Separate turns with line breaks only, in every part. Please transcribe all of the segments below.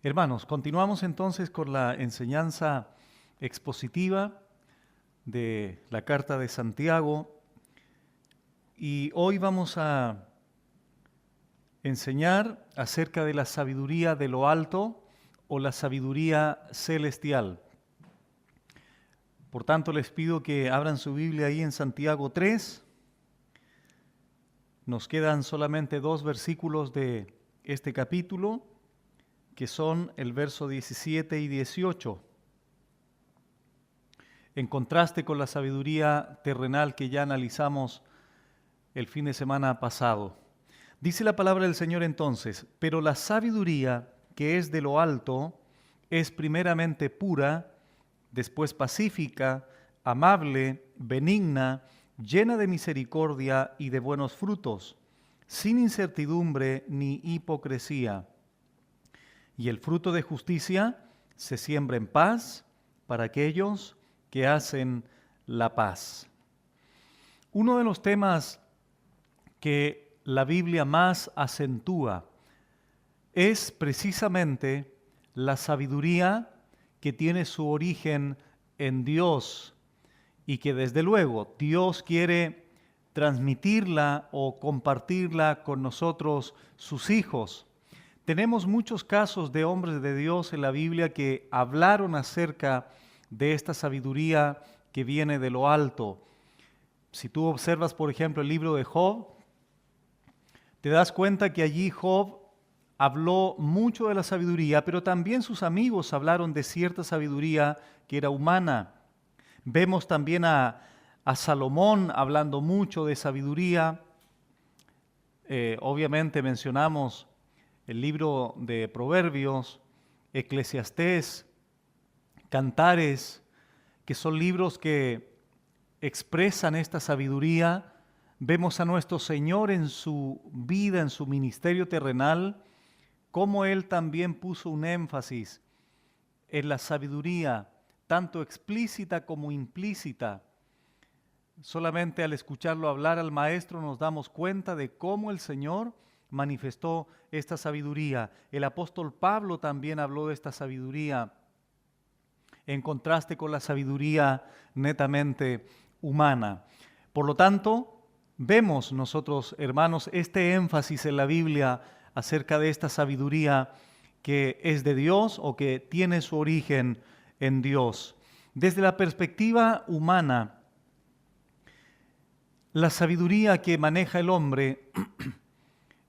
Hermanos, continuamos entonces con la enseñanza expositiva de la carta de Santiago y hoy vamos a enseñar acerca de la sabiduría de lo alto o la sabiduría celestial. Por tanto, les pido que abran su Biblia ahí en Santiago 3. Nos quedan solamente 2 versículos de este capítulo, que son el verso 17 y 18. En contraste con la sabiduría terrenal que ya analizamos el fin de semana pasado. Dice la palabra del Señor entonces: pero la sabiduría que es de lo alto es primeramente pura, después pacífica, amable, benigna, llena de misericordia y de buenos frutos, sin incertidumbre ni hipocresía. Y el fruto de justicia se siembra en paz para aquellos que hacen la paz. Uno de los temas que la Biblia más acentúa es precisamente la sabiduría que tiene su origen en Dios y que desde luego Dios quiere transmitirla o compartirla con nosotros, sus hijos. Tenemos muchos casos de hombres de Dios en la Biblia que hablaron acerca de esta sabiduría que viene de lo alto. Si tú observas, por ejemplo, el libro de Job, te das cuenta que allí Job habló mucho de la sabiduría, pero también sus amigos hablaron de cierta sabiduría que era humana. Vemos también a Salomón hablando mucho de sabiduría. Obviamente mencionamos el libro de Proverbios, Eclesiastés, Cantares, que son libros que expresan esta sabiduría. Vemos a nuestro Señor en su vida, en su ministerio terrenal, cómo Él también puso un énfasis en la sabiduría, tanto explícita como implícita. Solamente al escucharlo hablar al Maestro nos damos cuenta de cómo el Señor manifestó esta sabiduría. El apóstol Pablo también habló de esta sabiduría, en contraste con la sabiduría netamente humana. Por lo tanto, vemos nosotros, hermanos, este énfasis en la Biblia acerca de esta sabiduría que es de Dios o que tiene su origen en Dios. Desde la perspectiva humana, la sabiduría que maneja el hombre,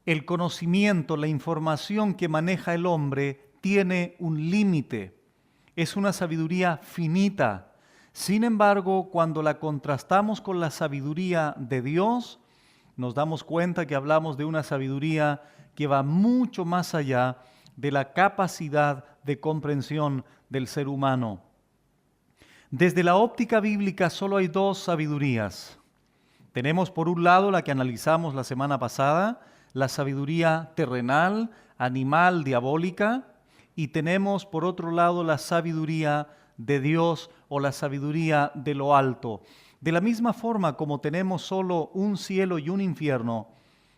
el conocimiento, la información que maneja el hombre tiene un límite. Es una sabiduría finita. Sin embargo, cuando la contrastamos con la sabiduría de Dios, nos damos cuenta que hablamos de una sabiduría que va mucho más allá de la capacidad de comprensión del ser humano. Desde la óptica bíblica solo hay 2 sabidurías. Tenemos por un lado la que analizamos la semana pasada, la sabiduría terrenal, animal, diabólica, y tenemos por otro lado la sabiduría de Dios o la sabiduría de lo alto. De la misma forma como tenemos solo un cielo y un infierno,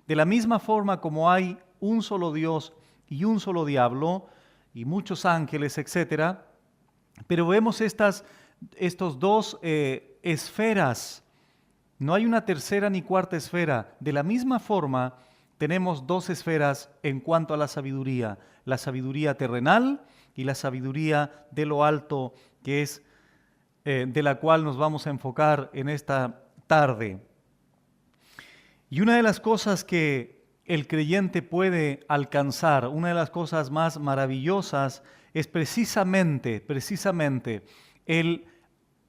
de la misma forma como hay un solo Dios y un solo diablo y muchos ángeles, etc., pero vemos estos 2 esferas. No hay una tercera ni cuarta esfera. De la misma forma, tenemos 2 esferas en cuanto a la sabiduría terrenal y la sabiduría de lo alto, que es de la cual nos vamos a enfocar en esta tarde. Y una de las cosas que el creyente puede alcanzar, una de las cosas más maravillosas, es precisamente el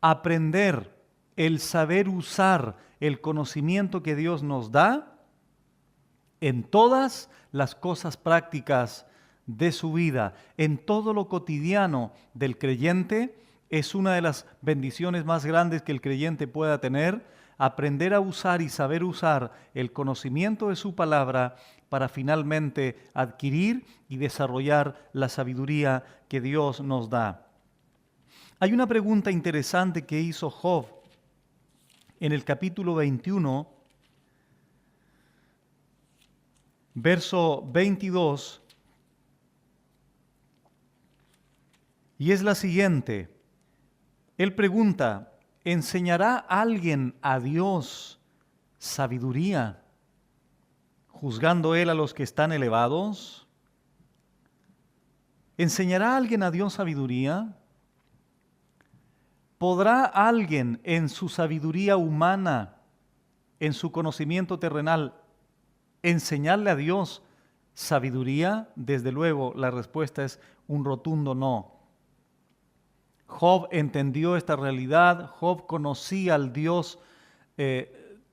aprender, el saber usar el conocimiento que Dios nos da en todas las cosas prácticas de su vida, en todo lo cotidiano del creyente. Es una de las bendiciones más grandes que el creyente pueda tener, aprender a usar y saber usar el conocimiento de su palabra para finalmente adquirir y desarrollar la sabiduría que Dios nos da. Hay una pregunta interesante que hizo Job en el capítulo 21, verso 22, Y es la siguiente. Él pregunta, ¿enseñará alguien a Dios sabiduría, juzgando Él a los que están elevados? ¿Enseñará alguien a Dios sabiduría? ¿Podrá alguien en su sabiduría humana, en su conocimiento terrenal, enseñarle a Dios sabiduría? Desde luego, la respuesta es un rotundo no. Job entendió esta realidad. Job conocía al Dios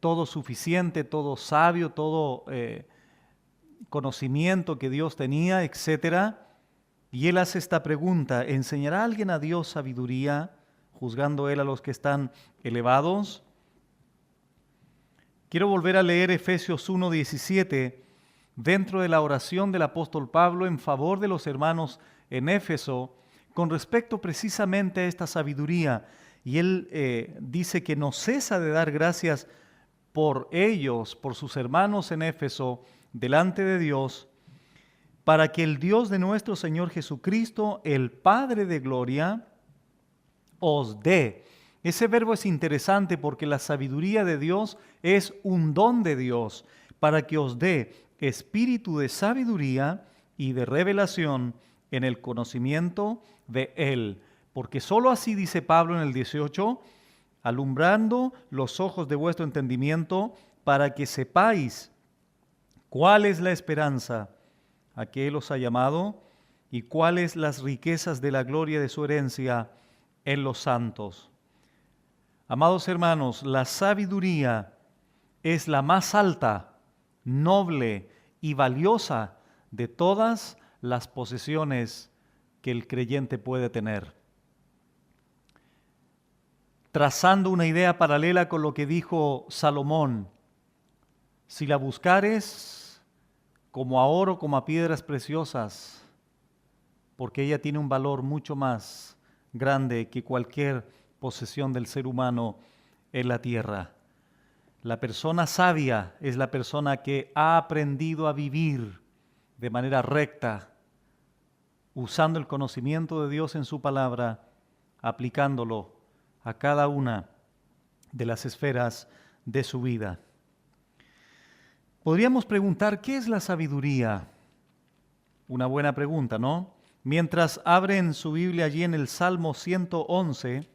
todo suficiente, todo sabio, todo conocimiento que Dios tenía, etc. Y él hace esta pregunta: ¿enseñará alguien a Dios sabiduría, juzgando Él a los que están elevados? Quiero volver a leer Efesios 1:17, dentro de la oración del apóstol Pablo en favor de los hermanos en Éfeso, con respecto precisamente a esta sabiduría. Y él dice que no cesa de dar gracias por ellos, por sus hermanos en Éfeso, delante de Dios, para que el Dios de nuestro Señor Jesucristo, el Padre de gloria, os dé. Ese verbo es interesante porque la sabiduría de Dios es un don de Dios, para que os dé espíritu de sabiduría y de revelación en el conocimiento de Él. Porque sólo así, dice Pablo en el 18, alumbrando los ojos de vuestro entendimiento, para que sepáis cuál es la esperanza a que Él os ha llamado y cuáles las riquezas de la gloria de su herencia en los santos. Amados hermanos, la sabiduría es la más alta, noble y valiosa de todas las posesiones que el creyente puede tener. Trazando una idea paralela con lo que dijo Salomón: si la buscares como a oro, como a piedras preciosas, porque ella tiene un valor mucho más grande que cualquier posesión del ser humano en la tierra. La persona sabia es la persona que ha aprendido a vivir de manera recta, usando el conocimiento de Dios en su palabra, aplicándolo a cada una de las esferas de su vida. Podríamos preguntar, ¿qué es la sabiduría? Una buena pregunta, ¿no? Mientras abren su Biblia allí en el Salmo 111,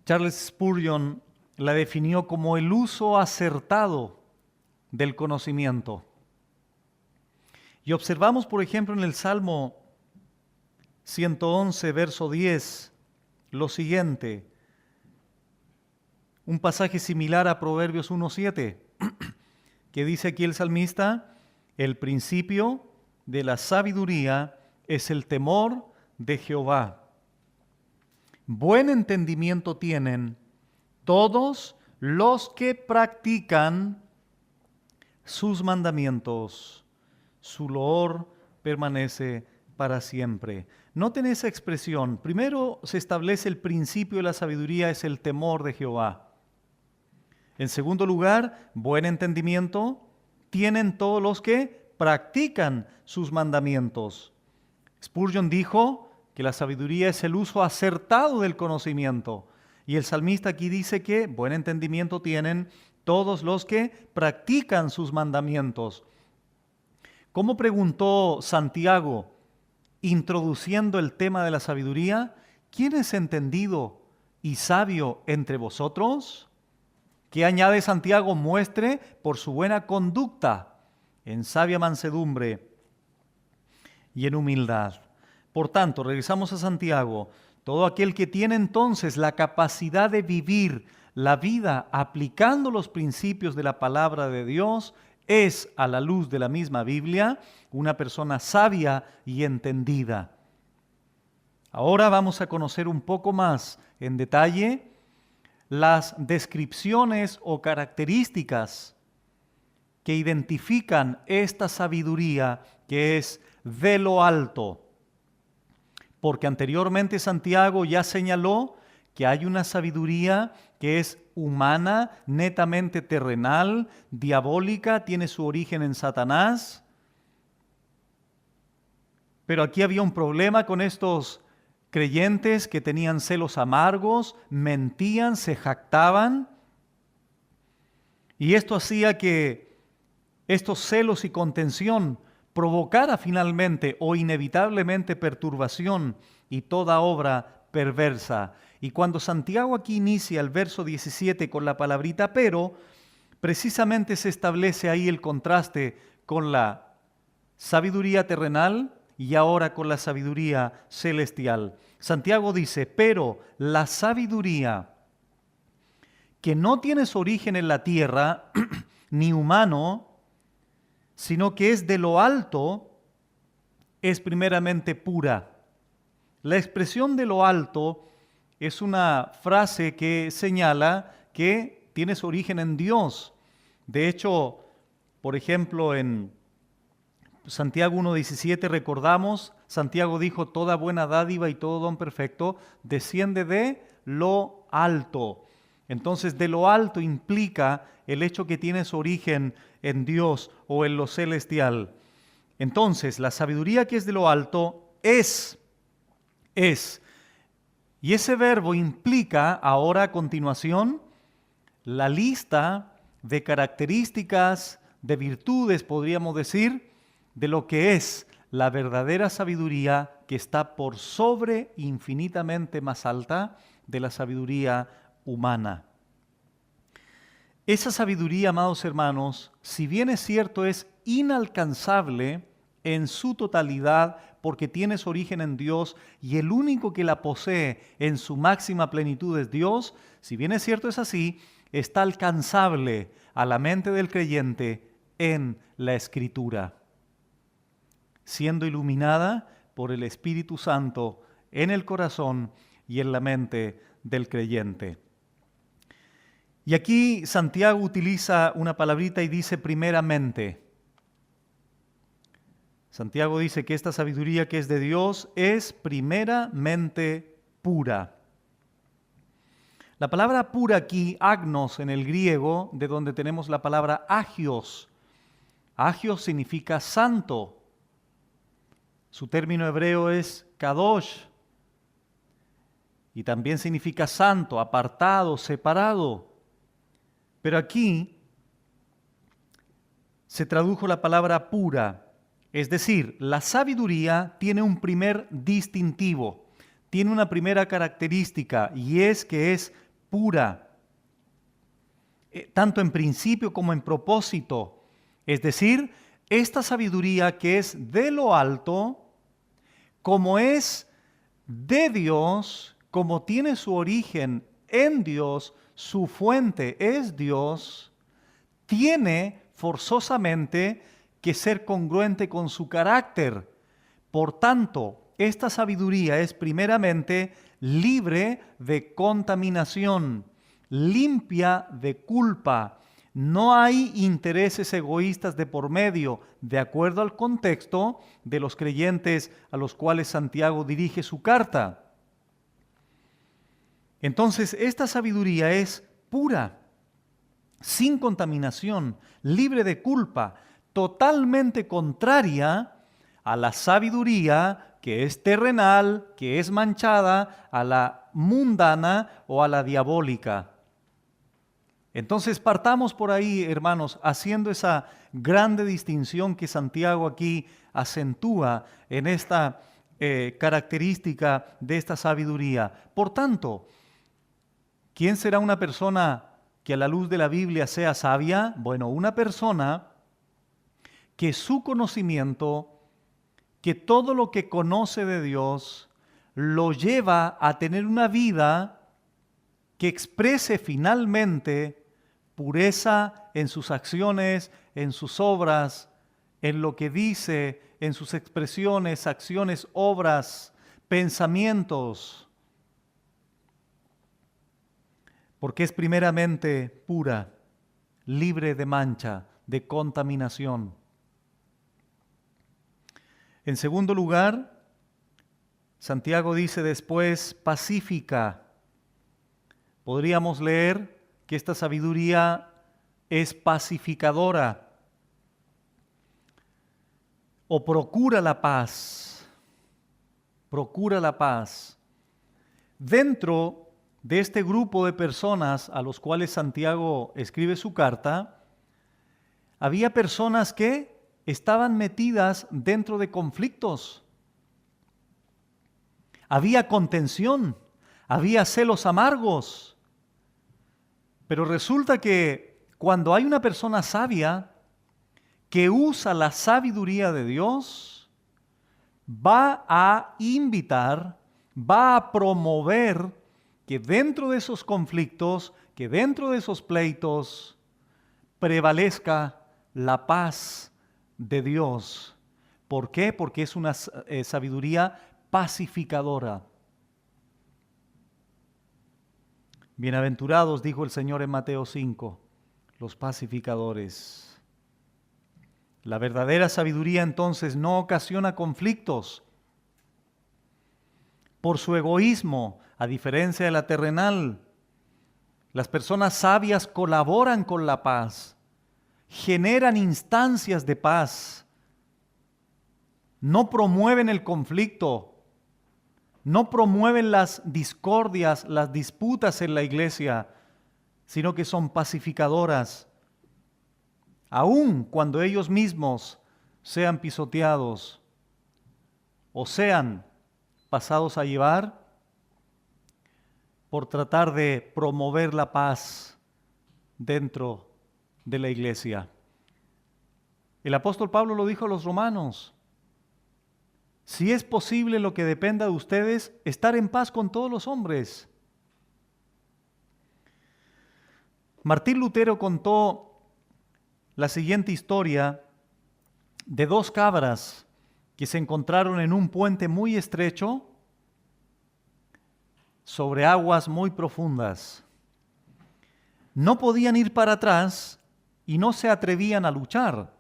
Charles Spurgeon la definió como el uso acertado del conocimiento. Y observamos, por ejemplo, en el Salmo 111, verso 10, lo siguiente, un pasaje similar a Proverbios 1:7, que dice aquí el salmista: el principio de la sabiduría es el temor de Jehová. Buen entendimiento tienen todos los que practican sus mandamientos. Su loor permanece para siempre. Noten esa expresión. Primero se establece el principio de la sabiduría, es el temor de Jehová. En segundo lugar, buen entendimiento tienen todos los que practican sus mandamientos. Spurgeon dijo que la sabiduría es el uso acertado del conocimiento. Y el salmista aquí dice que buen entendimiento tienen todos los que practican sus mandamientos. ¿Cómo preguntó Santiago, introduciendo el tema de la sabiduría? ¿Quién es entendido y sabio entre vosotros? ¿Qué añade Santiago? Muestre por su buena conducta en sabia mansedumbre y en humildad. Por tanto, regresamos a Santiago. Todo aquel que tiene entonces la capacidad de vivir la vida aplicando los principios de la palabra de Dios es, a la luz de la misma Biblia, una persona sabia y entendida. Ahora vamos a conocer un poco más en detalle las descripciones o características que identifican esta sabiduría que es de lo alto. Porque anteriormente Santiago ya señaló que hay una sabiduría que es humana, netamente terrenal, diabólica, tiene su origen en Satanás. Pero aquí había un problema con estos creyentes que tenían celos amargos, mentían, se jactaban. Y esto hacía que estos celos y contención provocara finalmente o inevitablemente perturbación y toda obra perversa. Y cuando Santiago aquí inicia el verso 17 con la palabrita pero, precisamente se establece ahí el contraste con la sabiduría terrenal y ahora con la sabiduría celestial. Santiago dice, pero la sabiduría que no tiene su origen en la tierra, ni humano, sino que es de lo alto, es primeramente pura. La expresión de lo alto es una frase que señala que tiene su origen en Dios. De hecho, por ejemplo, en Santiago 1:17 recordamos, Santiago dijo, toda buena dádiva y todo don perfecto desciende de lo alto. Entonces, de lo alto implica el hecho que tiene su origen en Dios o en lo celestial. Entonces, la sabiduría que es de lo alto es. Y ese verbo implica ahora a continuación la lista de características, de virtudes, podríamos decir, de lo que es la verdadera sabiduría que está por sobre infinitamente más alta de la sabiduría humana. Esa sabiduría, amados hermanos, si bien es cierto, es inalcanzable en su totalidad porque tiene su origen en Dios y el único que la posee en su máxima plenitud es Dios, si bien es cierto es así, está alcanzable a la mente del creyente en la Escritura, siendo iluminada por el Espíritu Santo en el corazón y en la mente del creyente. Y aquí Santiago utiliza una palabrita y dice primeramente. Santiago dice que esta sabiduría que es de Dios es primeramente pura. La palabra pura aquí, agnos en el griego, de donde tenemos la palabra agios. Agios significa santo. Su término hebreo es kadosh. Y también significa santo, apartado, separado. Pero aquí se tradujo la palabra pura, es decir, la sabiduría tiene un primer distintivo, tiene una primera característica y es que es pura, tanto en principio como en propósito. Es decir, esta sabiduría que es de lo alto, como es de Dios, como tiene su origen en Dios, su fuente es Dios, tiene forzosamente que ser congruente con su carácter. Por tanto, esta sabiduría es primeramente libre de contaminación, limpia de culpa. No hay intereses egoístas de por medio, de acuerdo al contexto de los creyentes a los cuales Santiago dirige su carta. Entonces, esta sabiduría es pura, sin contaminación, libre de culpa, totalmente contraria a la sabiduría que es terrenal, que es manchada, a la mundana o a la diabólica. Entonces, partamos por ahí, hermanos, haciendo esa grande distinción que Santiago aquí acentúa en esta característica de esta sabiduría. Por tanto, ¿quién será una persona que a la luz de la Biblia sea sabia? Bueno, una persona que su conocimiento, que todo lo que conoce de Dios, lo lleva a tener una vida que exprese finalmente pureza en sus acciones, en sus obras, en lo que dice, en sus expresiones, acciones, obras, pensamientos. Porque es primeramente pura, libre de mancha, de contaminación. En segundo lugar, Santiago dice después pacífica. Podríamos leer que esta sabiduría es pacificadora o procura la paz. procura la paz. Dentro de este grupo de personas a los cuales Santiago escribe su carta, había personas que estaban metidas dentro de conflictos. Había contención, había celos amargos. Pero resulta que cuando hay una persona sabia que usa la sabiduría de Dios, va a invitar, va a promover que dentro de esos conflictos, que dentro de esos pleitos, prevalezca la paz de Dios. ¿Por qué? Porque es una sabiduría pacificadora. Bienaventurados, dijo el Señor en Mateo 5, los pacificadores. La verdadera sabiduría entonces no ocasiona conflictos por su egoísmo, a diferencia de la terrenal. Las personas sabias colaboran con la paz, generan instancias de paz, no promueven el conflicto, no promueven las discordias, las disputas en la iglesia, sino que son pacificadoras, aun cuando ellos mismos sean pisoteados o sean pasados a llevar por tratar de promover la paz dentro de la iglesia. El apóstol Pablo lo dijo a los romanos: si es posible lo que dependa de ustedes, estar en paz con todos los hombres. Martín Lutero contó la siguiente historia de dos cabras que se encontraron en un puente muy estrecho sobre aguas muy profundas. No podían ir para atrás y no se atrevían a luchar.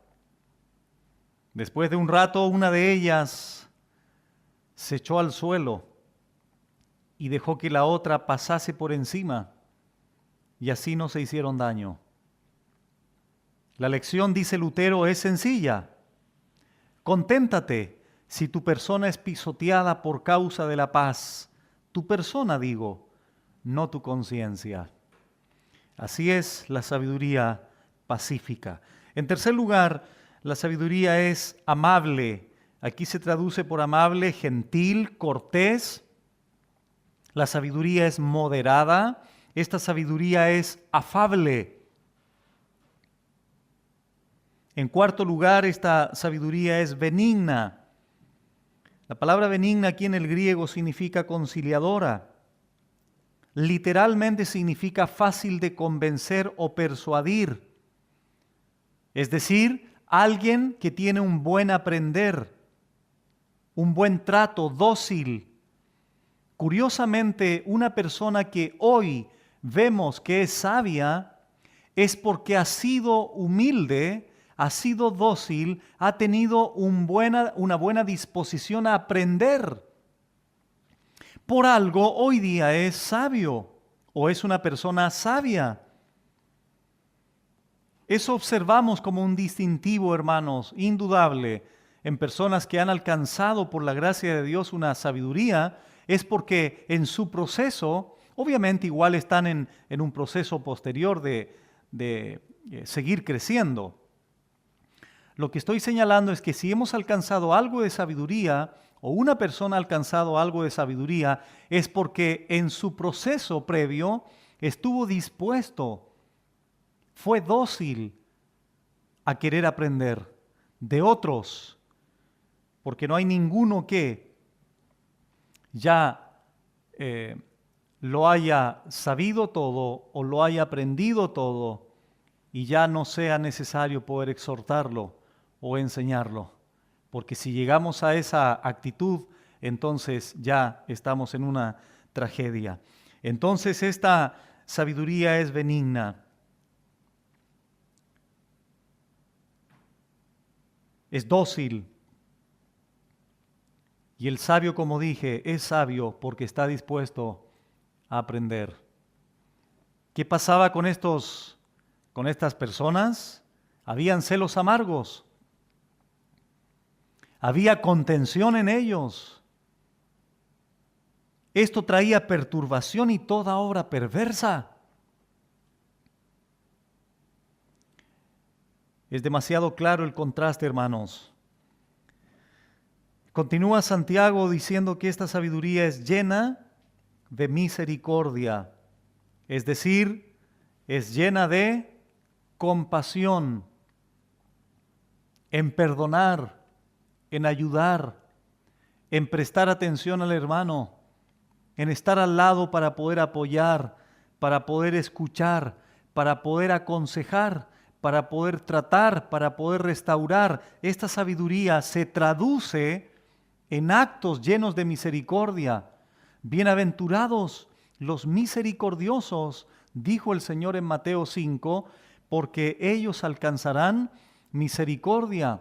Después de un rato, una de ellas se echó al suelo y dejó que la otra pasase por encima, y así no se hicieron daño. La lección, dice Lutero, es sencilla. Conténtate si tu persona es pisoteada por causa de la paz. Tu persona, digo, no tu conciencia. Así es la sabiduría pacífica. En tercer lugar, la sabiduría es amable. Aquí se traduce por amable, gentil, cortés. La sabiduría es moderada. Esta sabiduría es afable. En cuarto lugar, esta sabiduría es benigna. La palabra benigna aquí en el griego significa conciliadora. Literalmente significa fácil de convencer o persuadir. Es decir, alguien que tiene un buen aprender, un buen trato, dócil. Curiosamente, una persona que hoy vemos que es sabia es porque ha sido humilde, ha sido dócil, ha tenido una buena disposición a aprender. Por algo hoy día es sabio o es una persona sabia. Eso observamos como un distintivo, hermanos, indudable en personas que han alcanzado por la gracia de Dios una sabiduría, es porque en su proceso, obviamente igual están en un proceso posterior de seguir creciendo. Lo que estoy señalando es que si hemos alcanzado algo de sabiduría, o una persona ha alcanzado algo de sabiduría, es porque en su proceso previo estuvo dispuesto, fue dócil a querer aprender de otros, porque no hay ninguno que ya lo haya sabido todo o lo haya aprendido todo y ya no sea necesario poder exhortarlo o enseñarlo. Porque si llegamos a esa actitud, entonces ya estamos en una tragedia. Entonces esta sabiduría es benigna. Es dócil. Y el sabio, como dije, es sabio porque está dispuesto a aprender. ¿Qué pasaba con estas personas? Habían celos amargos. Había contención en ellos. Esto traía perturbación y toda obra perversa. Es demasiado claro el contraste, hermanos. Continúa Santiago diciendo que esta sabiduría es llena de misericordia, es decir, es llena de compasión, en perdonar, en ayudar, en prestar atención al hermano, en estar al lado para poder apoyar, para poder escuchar, para poder aconsejar, para poder tratar, para poder restaurar. Esta sabiduría se traduce en actos llenos de misericordia. Bienaventurados los misericordiosos, dijo el Señor en Mateo 5, porque ellos alcanzarán misericordia.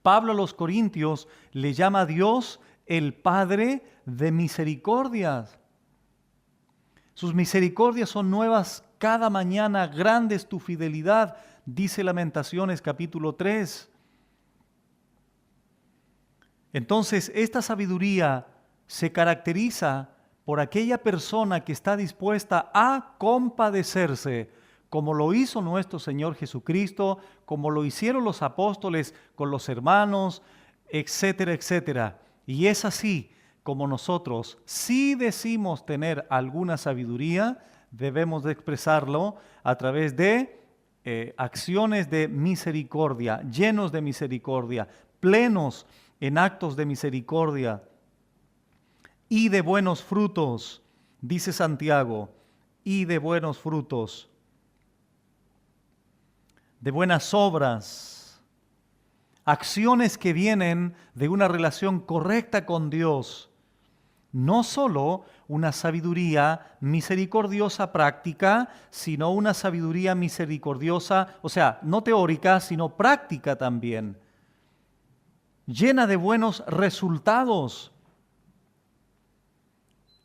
Pablo a los Corintios le llama a Dios el Padre de misericordias. Sus misericordias son nuevas cada mañana, grande es tu fidelidad, dice Lamentaciones capítulo 3. Entonces, esta sabiduría se caracteriza por aquella persona que está dispuesta a compadecerse, como lo hizo nuestro Señor Jesucristo, como lo hicieron los apóstoles con los hermanos, etcétera, etcétera. Y es así como nosotros, si decimos tener alguna sabiduría, debemos de expresarlo a través de acciones de misericordia, llenos de misericordia, plenos en actos de misericordia y de buenos frutos, dice Santiago, y de buenos frutos, de buenas obras, acciones que vienen de una relación correcta con Dios. No solo una sabiduría misericordiosa práctica, sino una sabiduría misericordiosa, o sea, no teórica, sino práctica también, llena de buenos resultados.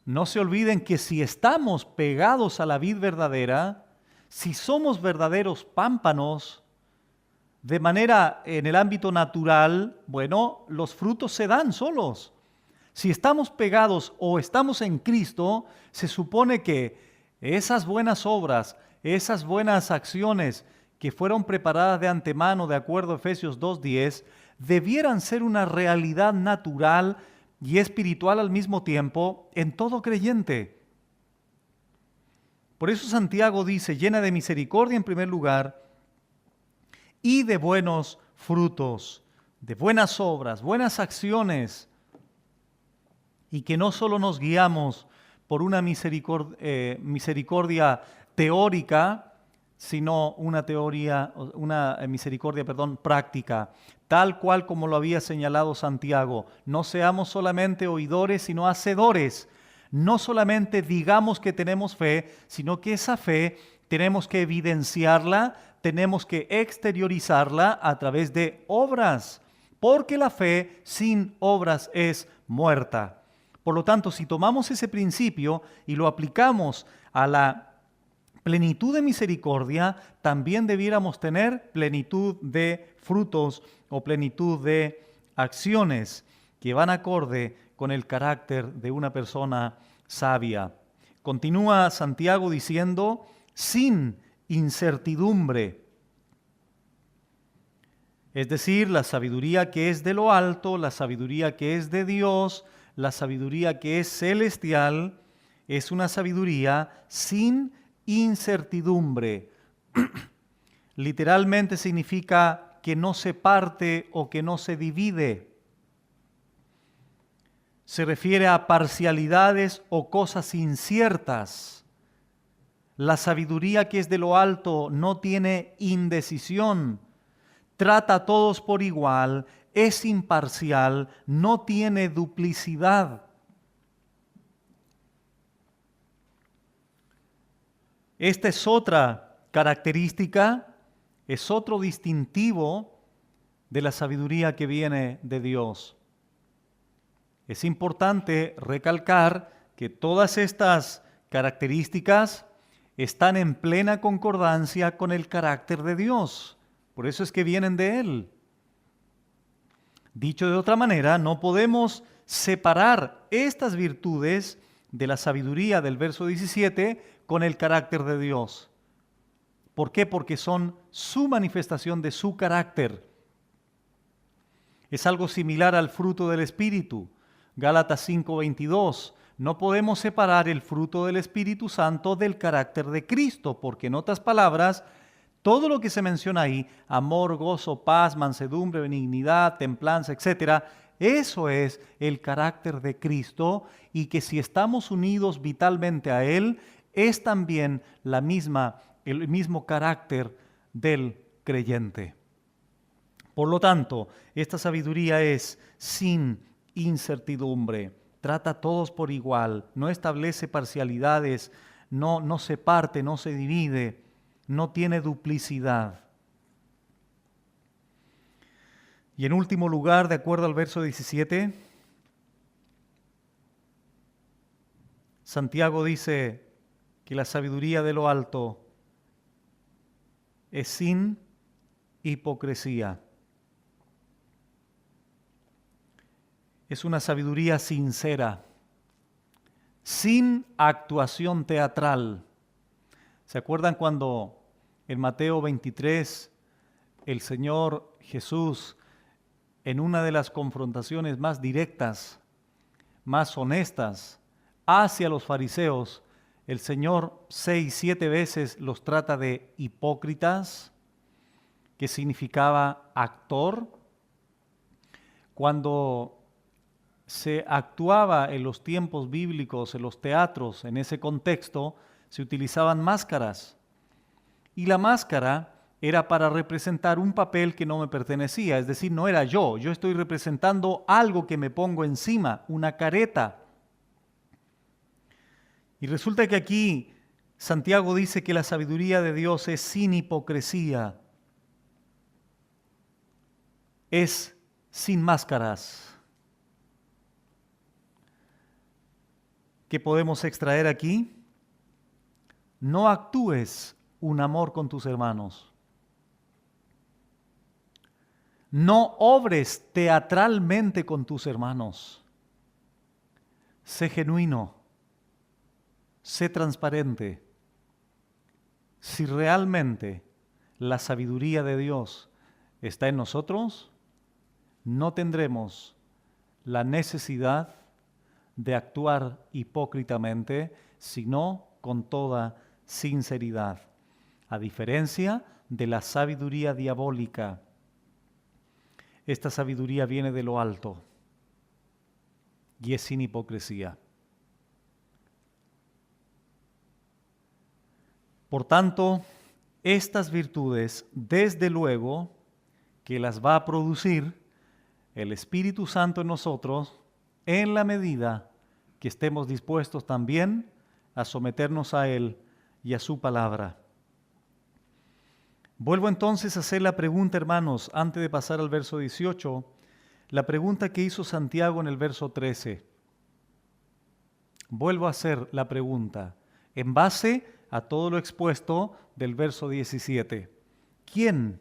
No se olviden que si estamos pegados a la vid verdadera, si somos verdaderos pámpanos, de manera en el ámbito natural, bueno, los frutos se dan solos. Si estamos pegados o estamos en Cristo, se supone que esas buenas obras, esas buenas acciones que fueron preparadas de antemano, de acuerdo a Efesios 2:10, debieran ser una realidad natural y espiritual al mismo tiempo en todo creyente. Por eso Santiago dice, llena de misericordia en primer lugar y de buenos frutos, de buenas obras, buenas acciones, y que no solo nos guiamos por una misericordia teórica, sino una misericordia práctica, tal cual como lo había señalado Santiago. No seamos solamente oidores, sino hacedores. No solamente digamos que tenemos fe, sino que esa fe tenemos que evidenciarla, tenemos que exteriorizarla a través de obras, porque la fe sin obras es muerta. Por lo tanto, si tomamos ese principio y lo aplicamos a la plenitud de misericordia, también debiéramos tener plenitud de frutos o plenitud de acciones que van acorde con el carácter de una persona sabia. Continúa Santiago diciendo, sin incertidumbre. Es decir, la sabiduría que es de lo alto, la sabiduría que es de Dios, la sabiduría que es celestial, es una sabiduría sin incertidumbre. Literalmente significa que no se parte o que no se divide. Se refiere a parcialidades o cosas inciertas. La sabiduría que es de lo alto no tiene indecisión, trata a todos por igual, es imparcial, no tiene duplicidad. Esta es otra característica, es otro distintivo de la sabiduría que viene de Dios. Es importante recalcar que todas estas características están en plena concordancia con el carácter de Dios. Por eso es que vienen de Él. Dicho de otra manera, no podemos separar estas virtudes de la sabiduría del verso 17 con el carácter de Dios. ¿Por qué? Porque son su manifestación de su carácter. Es algo similar al fruto del Espíritu. Gálatas 5:22. No podemos separar el fruto del Espíritu Santo del carácter de Cristo, porque en otras palabras, todo lo que se menciona ahí, amor, gozo, paz, mansedumbre, benignidad, templanza, etcétera, eso es el carácter de Cristo, y que si estamos unidos vitalmente a Él, es también el mismo carácter del creyente. Por lo tanto, esta sabiduría es sin incertidumbre, trata a todos por igual, no establece parcialidades, no se parte, no se divide, no tiene duplicidad. Y en último lugar, de acuerdo al verso 17, Santiago dice que la sabiduría de lo alto es sin hipocresía. Es una sabiduría sincera, sin actuación teatral. ¿Se acuerdan cuando en Mateo 23 el Señor Jesús, en una de las confrontaciones más directas, más honestas hacia los fariseos, el Señor 6, 7 veces los trata de hipócritas, que significaba actor? Cuando se actuaba en los tiempos bíblicos, en los teatros, en ese contexto, se utilizaban máscaras. Y la máscara era para representar un papel que no me pertenecía, es decir, no era yo estoy representando algo que me pongo encima, una careta. Y resulta que aquí Santiago dice que la sabiduría de Dios es sin hipocresía, es sin máscaras. ¿Qué podemos extraer aquí? No actúes un amor con tus hermanos. No obres teatralmente con tus hermanos. Sé genuino. Sé transparente. Si realmente la sabiduría de Dios está en nosotros, no tendremos la necesidad de actuar hipócritamente, sino con toda sinceridad. A diferencia de la sabiduría diabólica, esta sabiduría viene de lo alto y es sin hipocresía. Por tanto, estas virtudes, desde luego, que las va a producir el Espíritu Santo en nosotros, en la medida que estemos dispuestos también a someternos a Él y a su palabra. Vuelvo entonces a hacer la pregunta, hermanos, antes de pasar al verso 18, la pregunta que hizo Santiago en el verso 13. Vuelvo a hacer la pregunta en base a todo lo expuesto del verso 17. ¿Quién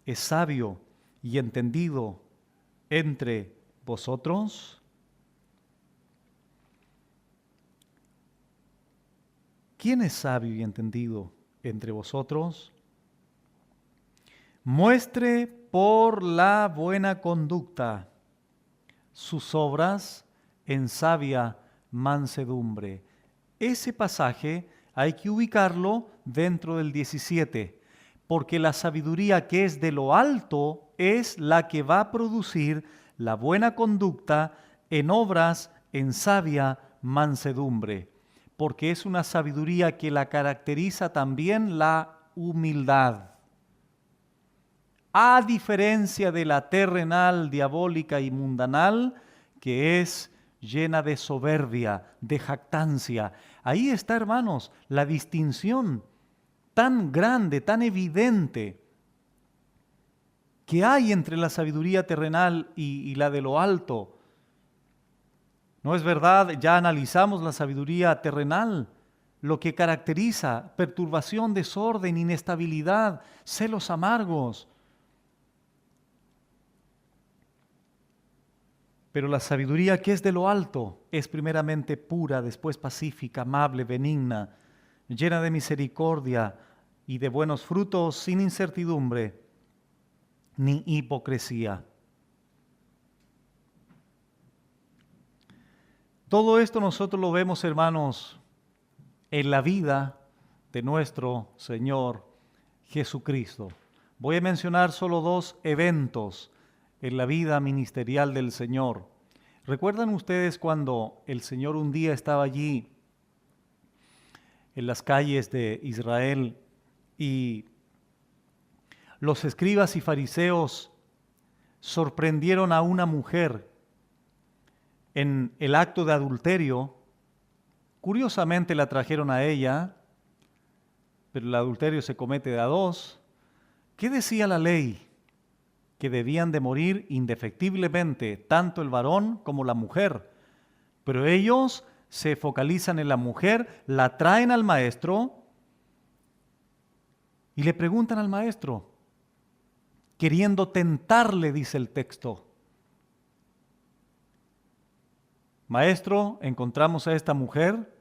es sabio y entendido entre vosotros? ¿Quién es sabio y entendido entre vosotros? Muestre por la buena conducta sus obras en sabia mansedumbre. Ese pasaje hay que ubicarlo dentro del 17, porque la sabiduría que es de lo alto es la que va a producir la buena conducta en obras en sabia mansedumbre, porque es una sabiduría que la caracteriza también la humildad. A diferencia de la terrenal, diabólica y mundanal, que es llena de soberbia, de jactancia. Ahí está, hermanos, la distinción tan grande, tan evidente que hay entre la sabiduría terrenal y la de lo alto. ¿No es verdad? Ya analizamos la sabiduría terrenal, lo que caracteriza perturbación, desorden, inestabilidad, celos amargos. Pero la sabiduría que es de lo alto es primeramente pura, después pacífica, amable, benigna, llena de misericordia y de buenos frutos, sin incertidumbre ni hipocresía. Todo esto nosotros lo vemos, hermanos, en la vida de nuestro Señor Jesucristo. Voy a mencionar solo 2 eventos en la vida ministerial del Señor. ¿Recuerdan ustedes cuando el Señor un día estaba allí en las calles de Israel y los escribas y fariseos sorprendieron a una mujer en el acto de adulterio? Curiosamente la trajeron a ella, pero el adulterio se comete de a 2. ¿Qué decía la ley? Que debían de morir indefectiblemente tanto el varón como la mujer. Pero ellos se focalizan en la mujer, la traen al maestro y le preguntan al maestro, queriendo tentarle, dice el texto. Maestro, encontramos a esta mujer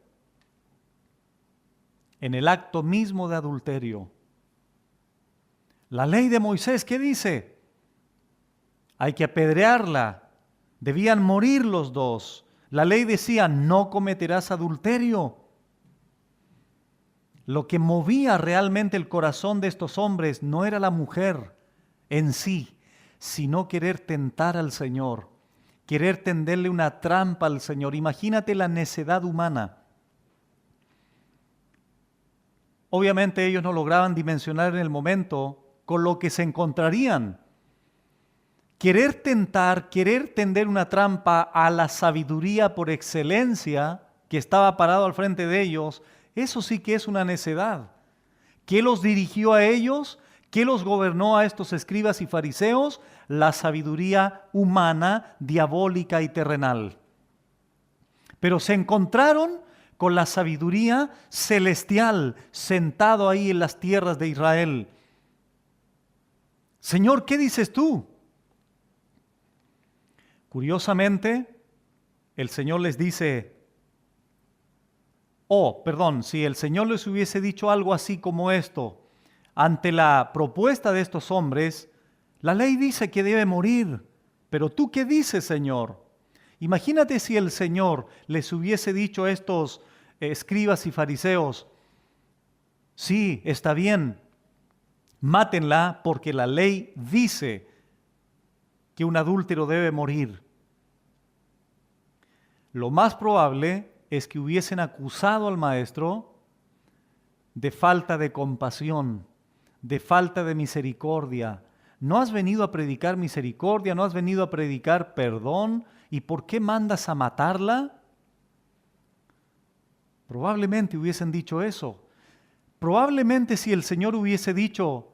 en el acto mismo de adulterio. La ley de Moisés, ¿qué dice? Hay que apedrearla. Debían morir los 2. La ley decía, no cometerás adulterio. Lo que movía realmente el corazón de estos hombres no era la mujer en sí, sino querer tentar al Señor, querer tenderle una trampa al Señor. Imagínate la necedad humana. Obviamente ellos no lograban dimensionar en el momento con lo que se encontrarían. Querer tentar, querer tender una trampa a la sabiduría por excelencia que estaba parado al frente de ellos, eso sí que es una necedad. ¿Qué los dirigió a ellos? ¿Qué los gobernó a estos escribas y fariseos? La sabiduría humana, diabólica y terrenal. Pero se encontraron con la sabiduría celestial sentado ahí en las tierras de Israel. Señor, ¿qué dices tú? Curiosamente, el Señor les dice, si el Señor les hubiese dicho algo así como esto, ante la propuesta de estos hombres, la ley dice que debe morir, pero ¿tú qué dices, Señor? Imagínate si el Señor les hubiese dicho a estos escribas y fariseos, sí, está bien, mátenla porque la ley dice que un adúltero debe morir. Lo más probable es que hubiesen acusado al maestro de falta de compasión, de falta de misericordia. ¿No has venido a predicar misericordia? ¿No has venido a predicar perdón? ¿Y por qué mandas a matarla? Probablemente hubiesen dicho eso. Probablemente si el Señor hubiese dicho,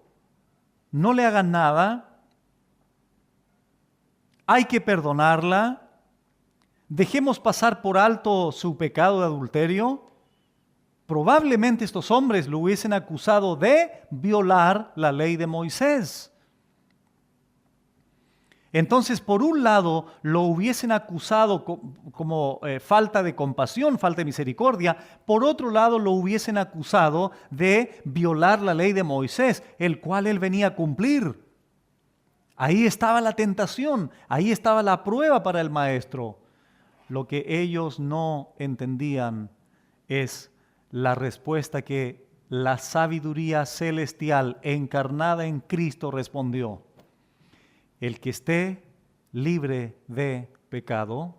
no le hagan nada, hay que perdonarla, dejemos pasar por alto su pecado de adulterio, probablemente estos hombres lo hubiesen acusado de violar la ley de Moisés. Entonces, por un lado, lo hubiesen acusado como falta de compasión, falta de misericordia. Por otro lado, lo hubiesen acusado de violar la ley de Moisés, el cual él venía a cumplir. Ahí estaba la tentación, ahí estaba la prueba para el maestro. Lo que ellos no entendían es la respuesta que la sabiduría celestial encarnada en Cristo respondió. El que esté libre de pecado,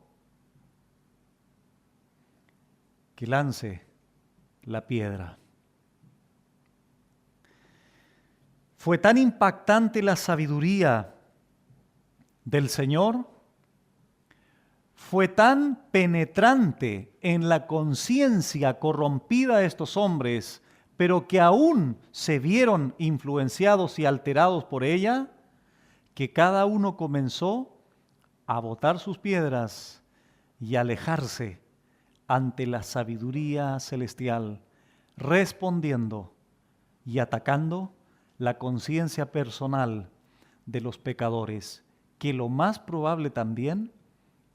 que lance la piedra. Fue tan impactante la sabiduría del Señor, fue tan penetrante en la conciencia corrompida de estos hombres, pero que aún se vieron influenciados y alterados por ella, que cada uno comenzó a botar sus piedras y alejarse ante la sabiduría celestial, respondiendo y atacando la conciencia personal de los pecadores, que lo más probable también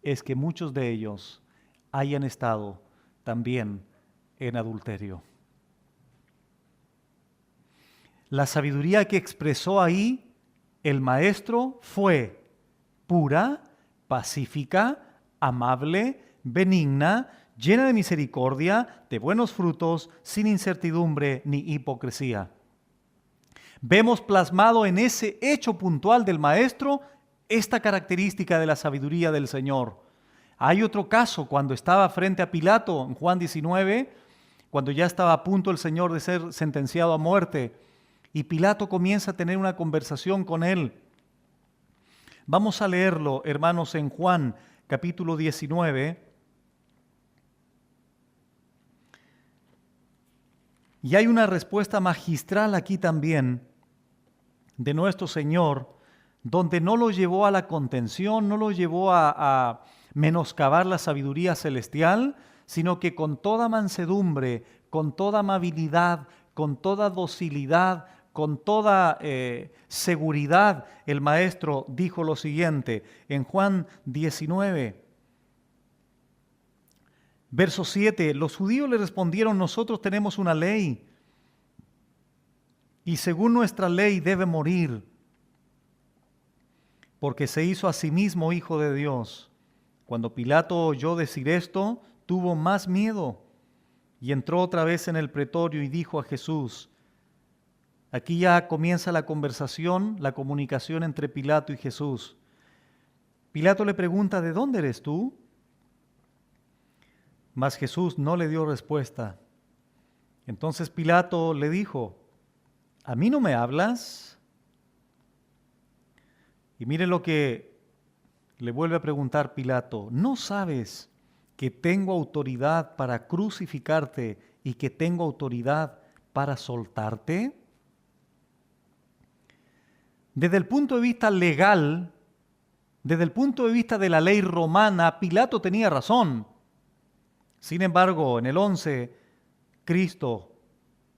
es que muchos de ellos hayan estado también en adulterio. La sabiduría que expresó ahí el maestro fue pura, pacífica, amable, benigna, llena de misericordia, de buenos frutos, sin incertidumbre ni hipocresía. Vemos plasmado en ese hecho puntual del maestro esta característica de la sabiduría del Señor. Hay otro caso cuando estaba frente a Pilato en Juan 19, cuando ya estaba a punto el Señor de ser sentenciado a muerte, y Pilato comienza a tener una conversación con él. Vamos a leerlo, hermanos, en Juan capítulo 19. Y hay una respuesta magistral aquí también de nuestro Señor, donde no lo llevó a la contención, no lo llevó a menoscabar la sabiduría celestial, sino que con toda mansedumbre, con toda amabilidad, con toda docilidad, con toda seguridad, el Maestro dijo lo siguiente en Juan 19, verso 7, los judíos le respondieron, nosotros tenemos una ley, y según nuestra ley debe morir, porque se hizo a sí mismo hijo de Dios. Cuando Pilato oyó decir esto, tuvo más miedo, y entró otra vez en el pretorio y dijo a Jesús, aquí ya comienza la conversación, la comunicación entre Pilato y Jesús. Pilato le pregunta, ¿de dónde eres tú? Mas Jesús no le dio respuesta. Entonces Pilato le dijo, ¿a mí no me hablas? Y mire lo que le vuelve a preguntar Pilato, ¿no sabes que tengo autoridad para crucificarte y que tengo autoridad para soltarte? Desde el punto de vista legal, desde el punto de vista de la ley romana, Pilato tenía razón. Sin embargo, en el 11, Cristo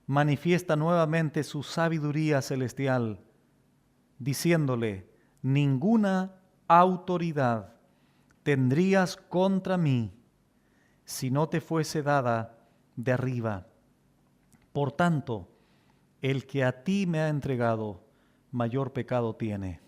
manifiesta nuevamente su sabiduría celestial, diciéndole, ninguna autoridad tendrías contra mí si no te fuese dada de arriba. Por tanto, el que a ti me ha entregado, mayor pecado tiene.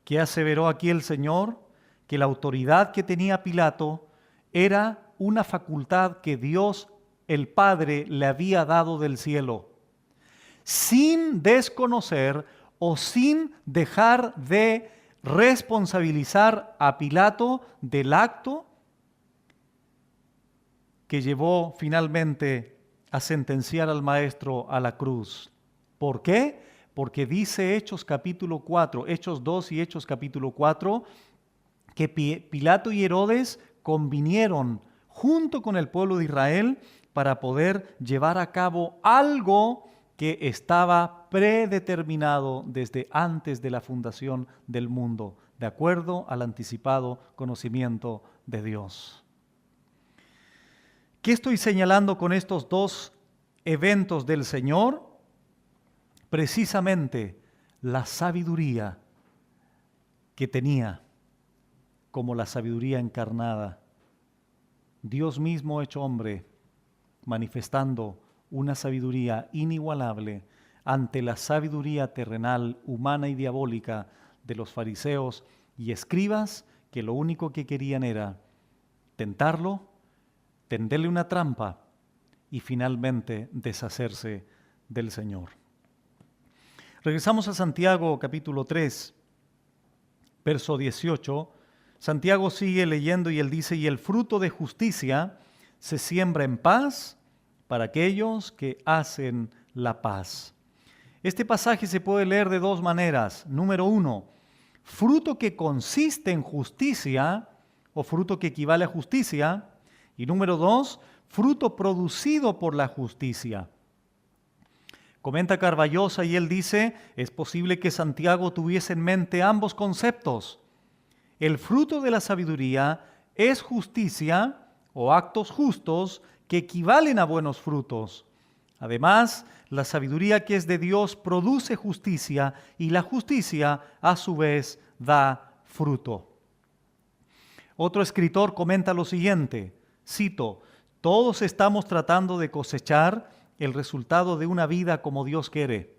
¿Qué aseveró aquí el Señor? Que la autoridad que tenía Pilato era una facultad que Dios el Padre le había dado del cielo, sin desconocer o sin dejar de responsabilizar a Pilato del acto que llevó finalmente a sentenciar al Maestro a la cruz. ¿Por qué? Porque dice Hechos capítulo 4, Hechos 2 y Hechos capítulo 4, que Pilato y Herodes convinieron junto con el pueblo de Israel para poder llevar a cabo algo que estaba predeterminado desde antes de la fundación del mundo, de acuerdo al anticipado conocimiento de Dios. ¿Qué estoy señalando con estos dos eventos del Señor? Precisamente la sabiduría que tenía, como la sabiduría encarnada. Dios mismo hecho hombre, manifestando una sabiduría inigualable ante la sabiduría terrenal, humana y diabólica de los fariseos y escribas, que lo único que querían era tentarlo, tenderle una trampa y finalmente deshacerse del Señor. Regresamos a Santiago capítulo 3, verso 18. Santiago sigue leyendo y él dice, y el fruto de justicia se siembra en paz para aquellos que hacen la paz. Este pasaje se puede leer de dos maneras. Número 1, fruto que consiste en justicia o fruto que equivale a justicia. Y número 2, fruto producido por la justicia. Comenta Carballosa y él dice, es posible que Santiago tuviese en mente ambos conceptos. El fruto de la sabiduría es justicia o actos justos que equivalen a buenos frutos. Además, la sabiduría que es de Dios produce justicia y la justicia a su vez da fruto. Otro escritor comenta lo siguiente, cito, todos estamos tratando de cosechar el resultado de una vida como Dios quiere,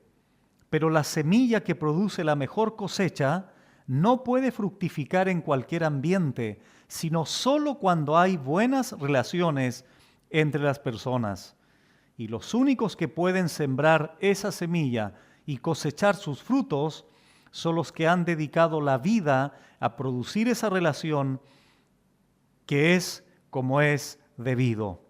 pero la semilla que produce la mejor cosecha no puede fructificar en cualquier ambiente, sino solo cuando hay buenas relaciones entre las personas. Y los únicos que pueden sembrar esa semilla y cosechar sus frutos son los que han dedicado la vida a producir esa relación que es como es debido.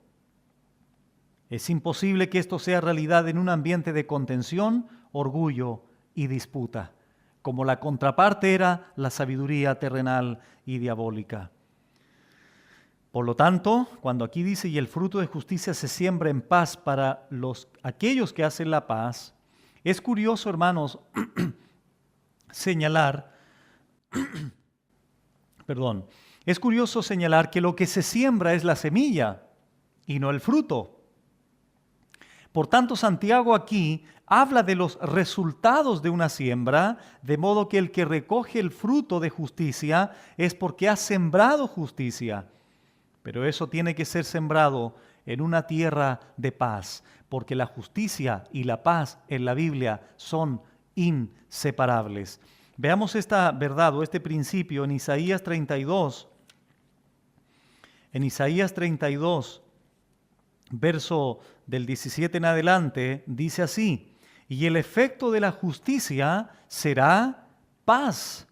Es imposible que esto sea realidad en un ambiente de contención, orgullo y disputa, como la contraparte era la sabiduría terrenal y diabólica. Por lo tanto, cuando aquí dice, y el fruto de justicia se siembra en paz para aquellos que hacen la paz, es curioso, hermanos, señalar, es curioso señalar que lo que se siembra es la semilla y no el fruto. Por tanto, Santiago aquí habla de los resultados de una siembra, de modo que el que recoge el fruto de justicia es porque ha sembrado justicia. Pero eso tiene que ser sembrado en una tierra de paz, porque la justicia y la paz en la Biblia son inseparables. Veamos esta verdad o este principio en Isaías 32. En Isaías 32, verso del 17 en adelante, dice así, y el efecto de la justicia será paz.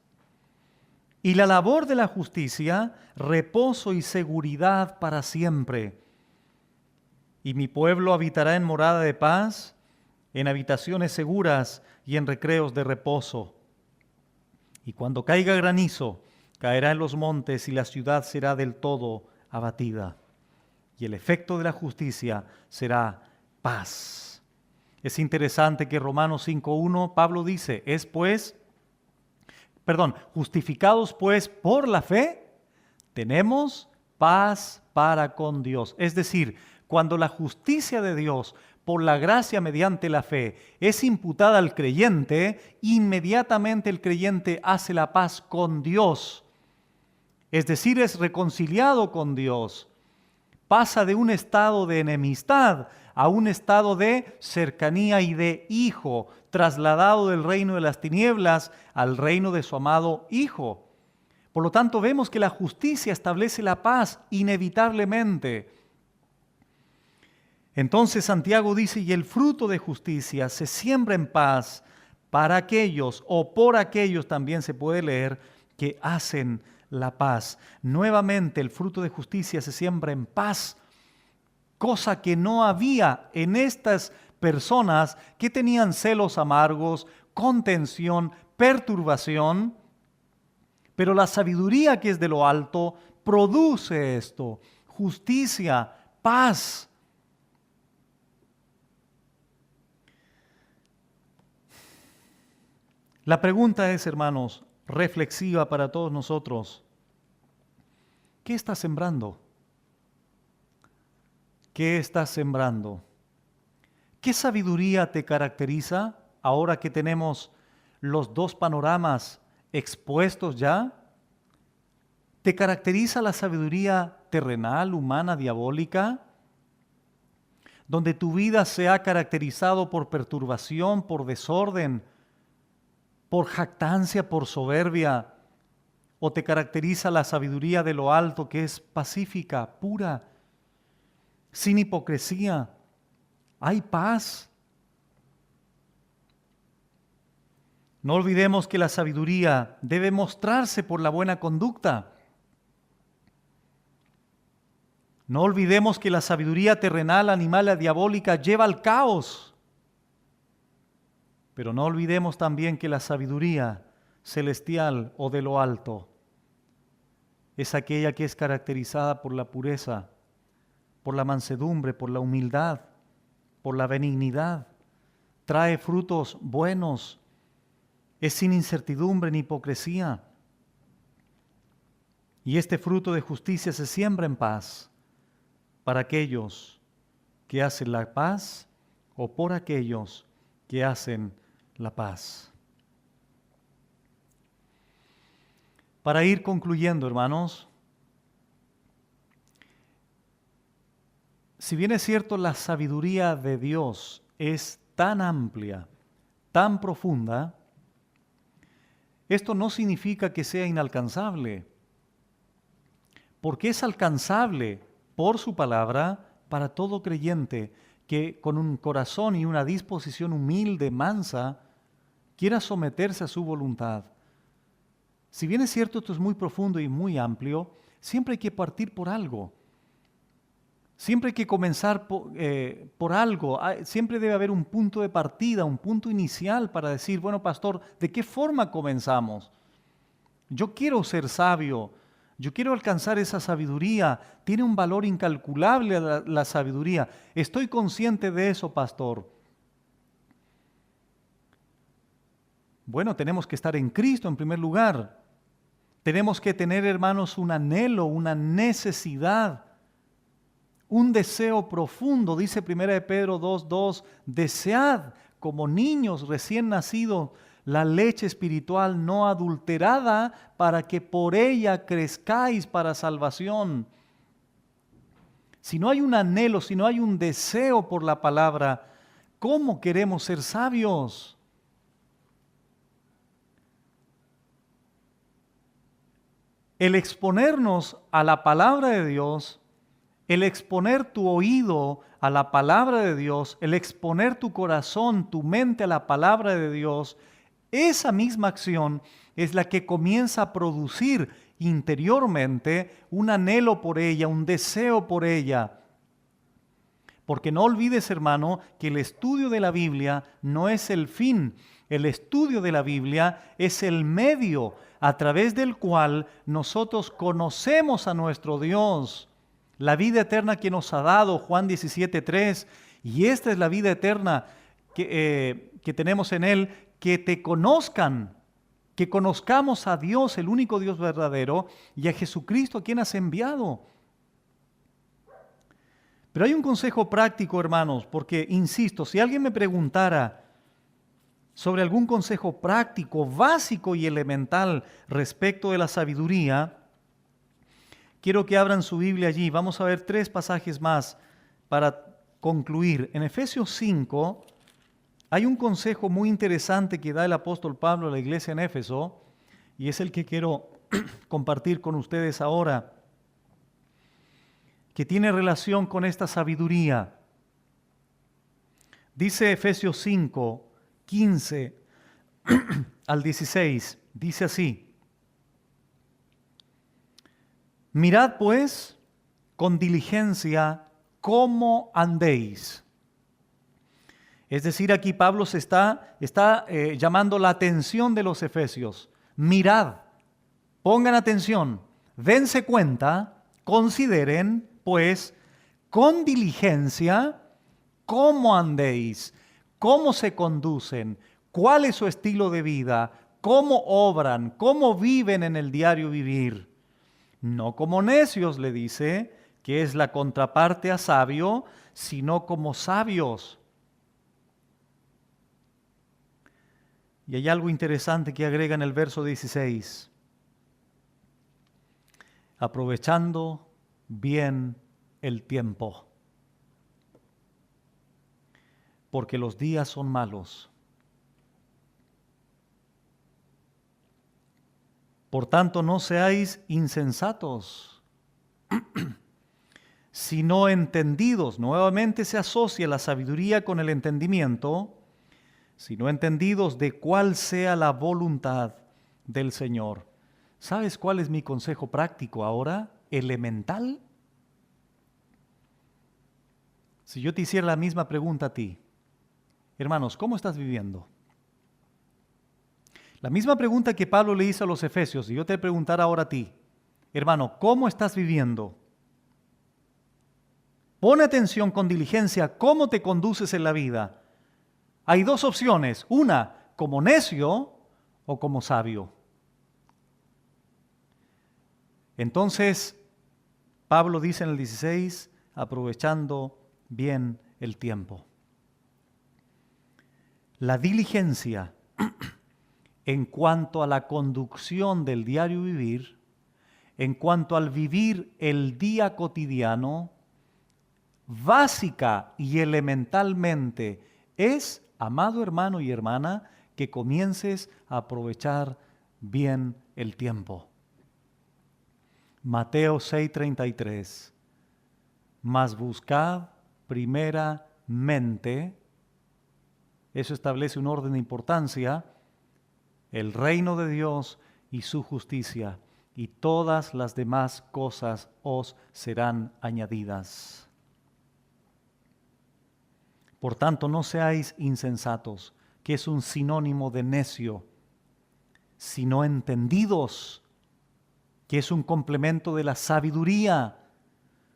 Y la labor de la justicia, reposo y seguridad para siempre. Y mi pueblo habitará en morada de paz, en habitaciones seguras y en recreos de reposo. Y cuando caiga granizo, caerá en los montes y la ciudad será del todo abatida. Y el efecto de la justicia será paz. Es interesante que Romanos 5.1, Pablo dice, justificados pues por la fe, tenemos paz para con Dios. Es decir, cuando la justicia de Dios, por la gracia mediante la fe, es imputada al creyente, inmediatamente el creyente hace la paz con Dios. Es decir, es reconciliado con Dios. Pasa de un estado de enemistad a un estado de cercanía y de hijo, trasladado del reino de las tinieblas al reino de su amado Hijo. Por lo tanto, vemos que la justicia establece la paz inevitablemente. Entonces Santiago dice, y el fruto de justicia se siembra en paz para aquellos, o por aquellos también se puede leer, que hacen la paz. Nuevamente el fruto de justicia se siembra en paz, cosa que no había en estas personas que tenían celos amargos, contención, perturbación, pero la sabiduría que es de lo alto produce esto, justicia, paz. La pregunta es, hermanos, reflexiva para todos nosotros. ¿Qué estás sembrando? ¿Qué estás sembrando? ¿Qué sabiduría te caracteriza ahora que tenemos los dos panoramas expuestos ya? ¿Te caracteriza la sabiduría terrenal, humana, diabólica? Donde tu vida se ha caracterizado por perturbación, por desorden, por jactancia, por soberbia, o te caracteriza la sabiduría de lo alto que es pacífica, pura, sin hipocresía. Hay paz. No olvidemos que la sabiduría debe mostrarse por la buena conducta. No olvidemos que la sabiduría terrenal, animal y diabólica lleva al caos. Pero no olvidemos también que la sabiduría celestial o de lo alto es aquella que es caracterizada por la pureza, por la mansedumbre, por la humildad, por la benignidad. Trae frutos buenos, es sin incertidumbre ni hipocresía. Y este fruto de justicia se siembra en paz para aquellos que hacen la paz o por aquellos que hacen la paz. Para ir concluyendo, hermanos, Si bien es cierto, la sabiduría de Dios es tan amplia, tan profunda, esto no significa que sea inalcanzable, porque es alcanzable por su palabra para todo creyente que con un corazón y una disposición humilde, mansa, quiera someterse a su voluntad. Si bien es cierto, esto es muy profundo y muy amplio, siempre hay que partir por algo. Siempre hay que comenzar por algo. Siempre debe haber un punto de partida, un punto inicial para decir, bueno, pastor, ¿de qué forma comenzamos? Yo quiero ser sabio. Yo quiero alcanzar esa sabiduría. Tiene un valor incalculable la sabiduría. Estoy consciente de eso, pastor. Bueno, tenemos que estar en Cristo en primer lugar. Tenemos que tener, hermanos, un anhelo, una necesidad, un deseo profundo. Dice 1 de Pedro 2:2, desead como niños recién nacidos la leche espiritual no adulterada para que por ella crezcáis para salvación. Si no hay un anhelo, si no hay un deseo por la palabra, ¿cómo queremos ser sabios? El exponernos a la palabra de Dios, el exponer tu oído a la palabra de Dios, el exponer tu corazón, tu mente a la palabra de Dios, esa misma acción es la que comienza a producir interiormente un anhelo por ella, un deseo por ella. Porque no olvides, hermano, que el estudio de la Biblia no es el fin. El estudio de la Biblia es el medio a través del cual nosotros conocemos a nuestro Dios. La vida eterna que nos ha dado, Juan 17:3, y esta es la vida eterna que tenemos en Él, que te conozcan, que conozcamos a Dios, el único Dios verdadero, y a Jesucristo a quien has enviado. Pero hay un consejo práctico, hermanos, porque, insisto, si alguien me preguntara sobre algún consejo práctico, básico y elemental respecto de la sabiduría, quiero que abran su Biblia allí. Vamos a ver 3 pasajes más para concluir. En Efesios 5 hay un consejo muy interesante que da el apóstol Pablo a la iglesia en Éfeso, y es el que quiero compartir con ustedes ahora, que tiene relación con esta sabiduría. Dice Efesios 5, 15 al 16, dice así: mirad pues con diligencia cómo andéis. Es decir, aquí Pablo se está llamando la atención de los efesios. Mirad, pongan atención, dense cuenta, consideren pues con diligencia cómo andéis, cómo se conducen, cuál es su estilo de vida, cómo obran, cómo viven en el diario vivir. No como necios, le dice, que es la contraparte a sabio, sino como sabios. Y hay algo interesante que agrega en el verso 16. Aprovechando bien el tiempo, porque los días son malos. Por tanto, no seáis insensatos, sino entendidos. Nuevamente se asocia la sabiduría con el entendimiento, sino entendidos de cuál sea la voluntad del Señor. ¿Sabes cuál es mi consejo práctico ahora? Elemental. Si yo te hiciera la misma pregunta a ti, hermanos, ¿cómo estás viviendo? La misma pregunta que Pablo le hizo a los efesios, y yo te preguntara ahora a ti, hermano, ¿cómo estás viviendo? Pon atención con diligencia, ¿cómo te conduces en la vida? Hay 2 opciones, una, como necio o como sabio. Entonces, Pablo dice en el 16, aprovechando bien el tiempo. La diligencia en cuanto a la conducción del diario vivir, en cuanto al vivir el día cotidiano, básica y elementalmente es, amado hermano y hermana, que comiences a aprovechar bien el tiempo. Mateo 6:33. Mas buscad primeramente, eso establece un orden de importancia, el reino de Dios y su justicia, y todas las demás cosas os serán añadidas. Por tanto, no seáis insensatos, que es un sinónimo de necio, sino entendidos, que es un complemento de la sabiduría,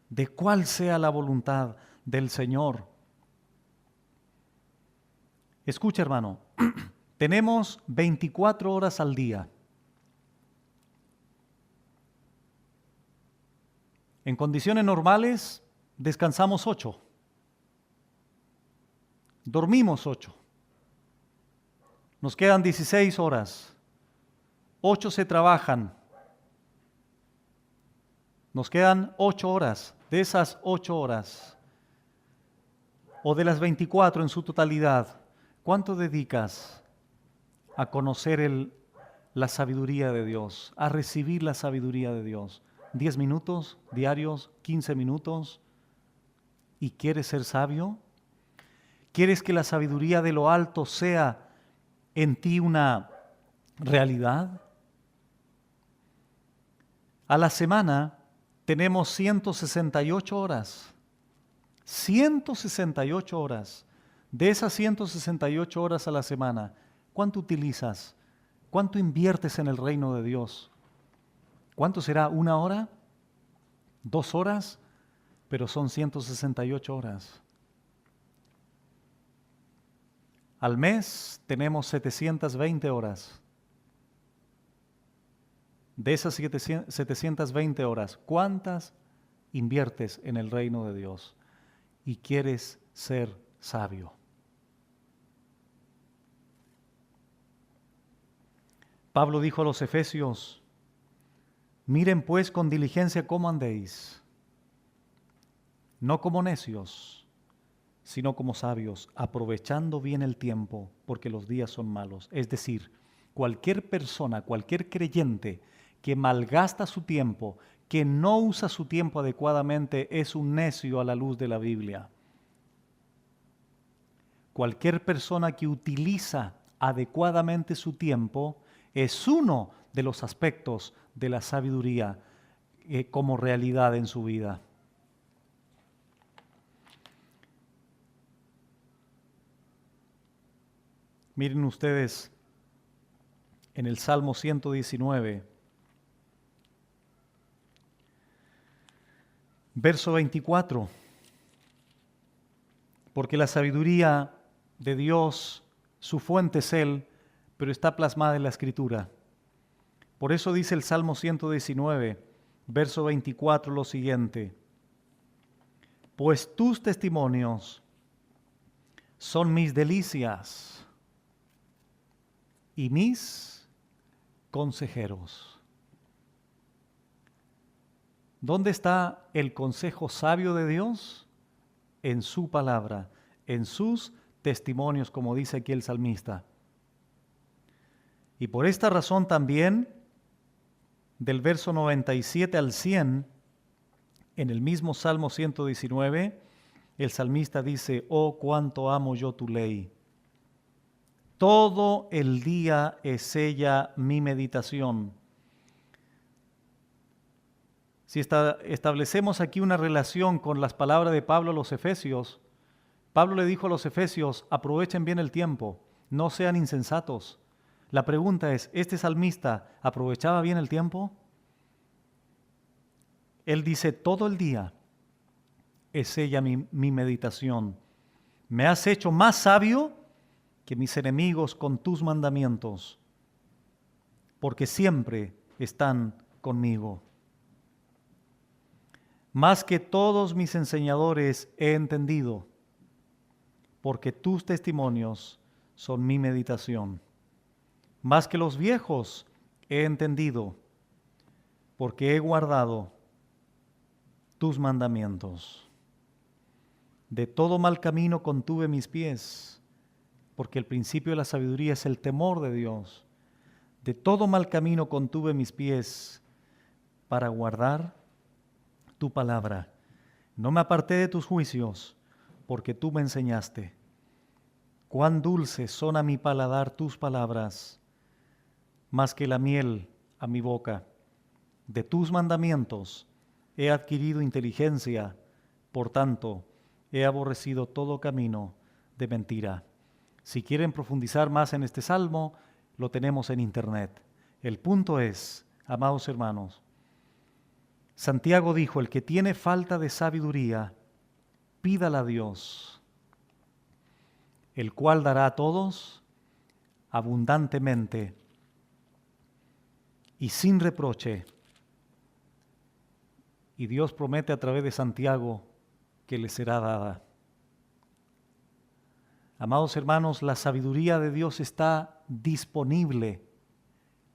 de cuál sea la voluntad del Señor. Escucha, hermano, tenemos 24 horas al día. En condiciones normales, descansamos 8. Dormimos 8. Nos quedan 16 horas. 8 se trabajan. Nos quedan 8 horas. De esas 8 horas, o de las 24 en su totalidad, ¿cuánto dedicas a conocer la sabiduría de Dios, a recibir la sabiduría de Dios? ¿10 minutos diarios? ¿15 minutos? ¿Y quieres ser sabio? ¿Quieres que la sabiduría de lo alto sea en ti una realidad? A la semana tenemos 168 horas. 168 horas. De esas 168 horas a la semana, ¿cuánto utilizas? ¿Cuánto inviertes en el reino de Dios? ¿Cuánto será? ¿1 hora? ¿2 horas? Pero son 168 horas. Al mes tenemos 720 horas. De esas 720 horas, ¿cuántas inviertes en el reino de Dios? Y quieres ser sabio. Pablo dijo a los Efesios: miren pues con diligencia cómo andéis, no como necios, sino como sabios, aprovechando bien el tiempo, porque los días son malos. Es decir, cualquier persona, cualquier creyente que malgasta su tiempo, que no usa su tiempo adecuadamente, es un necio a la luz de la Biblia. Cualquier persona que utiliza adecuadamente su tiempo es uno de los aspectos de la sabiduría como realidad en su vida. Miren ustedes en el Salmo 119, verso 24, porque la sabiduría de Dios, su fuente es Él, pero está plasmada en la Escritura. Por eso dice el Salmo 119, verso 24, lo siguiente: pues tus testimonios son mis delicias y mis consejeros. ¿Dónde está el consejo sabio de Dios? En su palabra, en sus testimonios, como dice aquí el salmista. Y por esta razón también, del verso 97 al 100, en el mismo Salmo 119, el salmista dice: oh, cuánto amo yo tu ley. Todo el día es ella mi meditación. Si establecemos aquí una relación con las palabras de Pablo a los Efesios, Pablo le dijo a los Efesios: aprovechen bien el tiempo, no sean insensatos. La pregunta es, ¿este salmista aprovechaba bien el tiempo? Él dice: todo el día es ella mi meditación. Me has hecho más sabio que mis enemigos con tus mandamientos, porque siempre están conmigo. Más que todos mis enseñadores he entendido, porque tus testimonios son mi meditación. Más que los viejos he entendido, porque he guardado tus mandamientos. De todo mal camino contuve mis pies, porque el principio de la sabiduría es el temor de Dios. De todo mal camino contuve mis pies para guardar tu palabra. No me aparté de tus juicios, porque tú me enseñaste. Cuán dulces son a mi paladar tus palabras, más que la miel a mi boca. De tus mandamientos he adquirido inteligencia, por tanto, he aborrecido todo camino de mentira. Si quieren profundizar más en este salmo, lo tenemos en internet. El punto es, amados hermanos, Santiago dijo, el que tiene falta de sabiduría, pídala a Dios, el cual dará a todos abundantemente y sin reproche. Y Dios promete a través de Santiago que le será dada. Amados hermanos, la sabiduría de Dios está disponible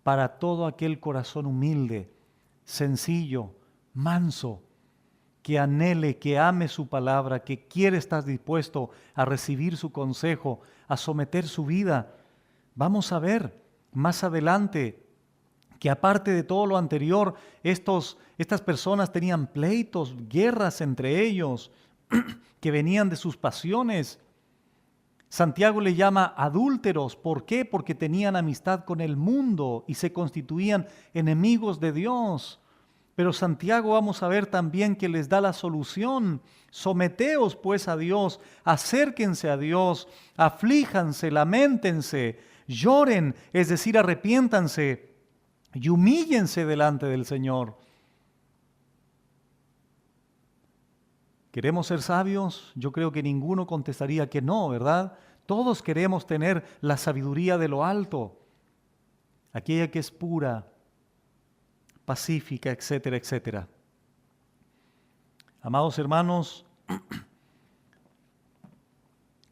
para todo aquel corazón humilde, sencillo, manso, que anhele, que ame su palabra, que quiere estar dispuesto a recibir su consejo, a someter su vida. Vamos a ver más adelante que aparte de todo lo anterior, estas personas tenían pleitos, guerras entre ellos, que venían de sus pasiones. Santiago le llama adúlteros. ¿Por qué? Porque tenían amistad con el mundo y se constituían enemigos de Dios. Pero Santiago vamos a ver también que les da la solución. Someteos pues a Dios, acérquense a Dios, aflíjanse, lamentense, lloren, es decir, arrepiéntanse y humíllense delante del Señor. ¿Queremos ser sabios? Yo creo que ninguno contestaría que no, ¿verdad? Todos queremos tener la sabiduría de lo alto, aquella que es pura, pacífica, etcétera, etcétera. Amados hermanos,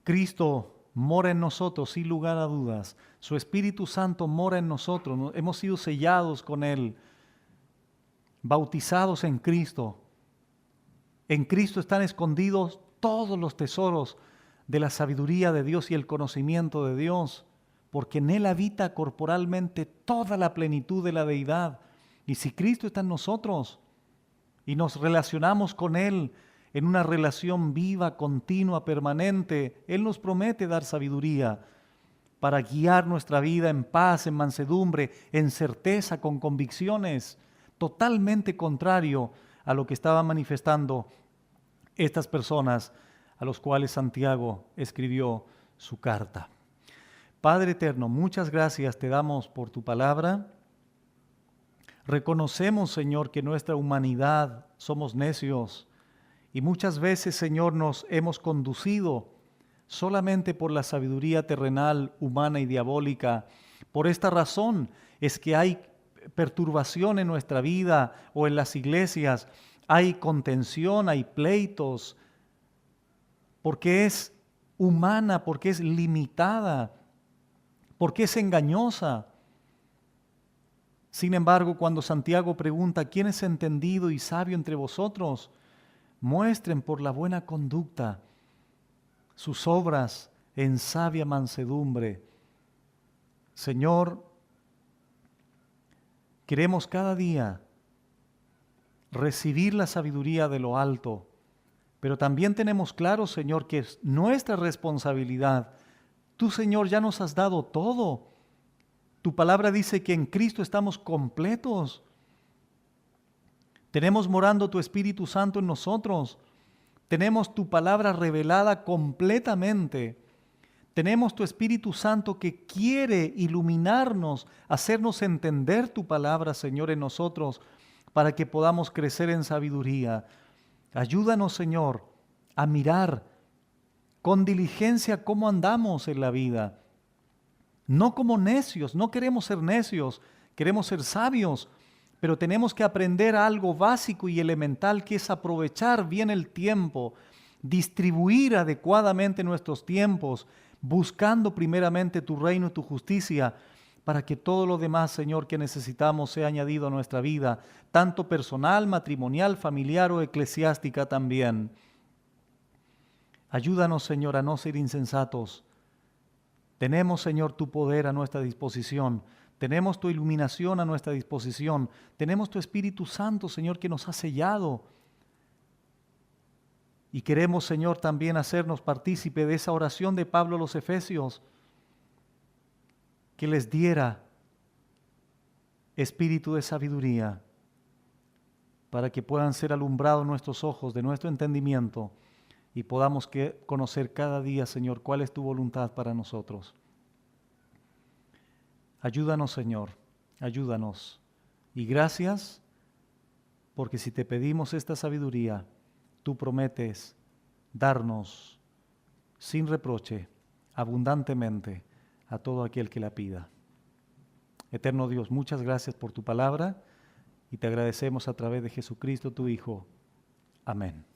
Cristo mora en nosotros sin lugar a dudas. Su Espíritu Santo mora en nosotros. Hemos sido sellados con Él, bautizados en Cristo. En Cristo están escondidos todos los tesoros de la sabiduría de Dios y el conocimiento de Dios, porque en Él habita corporalmente toda la plenitud de la deidad. Y si Cristo está en nosotros y nos relacionamos con Él en una relación viva, continua, permanente, Él nos promete dar sabiduría para guiar nuestra vida en paz, en mansedumbre, en certeza, con convicciones, totalmente contrario a lo que estaban manifestando estas personas a los cuales Santiago escribió su carta. Padre eterno, muchas gracias te damos por tu palabra. Reconocemos, Señor, que nuestra humanidad somos necios y muchas veces, Señor, nos hemos conducido solamente por la sabiduría terrenal, humana y diabólica. Por esta razón es que hay perturbación en nuestra vida o en las iglesias, hay contención, hay pleitos, porque es humana, porque es limitada, porque es engañosa. Sin embargo, cuando Santiago pregunta, ¿quién es entendido y sabio entre vosotros? Muestren por la buena conducta sus obras en sabia mansedumbre. Señor, queremos cada día recibir la sabiduría de lo alto, pero también tenemos claro, Señor, que es nuestra responsabilidad. Tú, Señor, ya nos has dado todo. Tu palabra dice que en Cristo estamos completos. Tenemos morando tu Espíritu Santo en nosotros. Tenemos tu palabra revelada completamente. Tenemos tu Espíritu Santo que quiere iluminarnos, hacernos entender tu palabra, Señor, en nosotros, para que podamos crecer en sabiduría. Ayúdanos, Señor, a mirar con diligencia cómo andamos en la vida. No como necios, no queremos ser necios, queremos ser sabios, pero tenemos que aprender algo básico y elemental que es aprovechar bien el tiempo, distribuir adecuadamente nuestros tiempos, buscando primeramente tu reino y tu justicia, para que todo lo demás, Señor, que necesitamos sea añadido a nuestra vida, tanto personal, matrimonial, familiar o eclesiástica también. Ayúdanos, Señor, a no ser insensatos. Tenemos, Señor, tu poder a nuestra disposición. Tenemos tu iluminación a nuestra disposición. Tenemos tu Espíritu Santo, Señor, que nos ha sellado. Y queremos, Señor, también hacernos partícipe de esa oración de Pablo a los Efesios, que les diera espíritu de sabiduría para que puedan ser alumbrados nuestros ojos de nuestro entendimiento y podamos conocer cada día, Señor, cuál es tu voluntad para nosotros. Ayúdanos, Señor, ayúdanos. Y gracias, porque si te pedimos esta sabiduría, tú prometes darnos sin reproche, abundantemente, a todo aquel que la pida. Eterno Dios, muchas gracias por tu palabra y te agradecemos a través de Jesucristo, tu Hijo. Amén.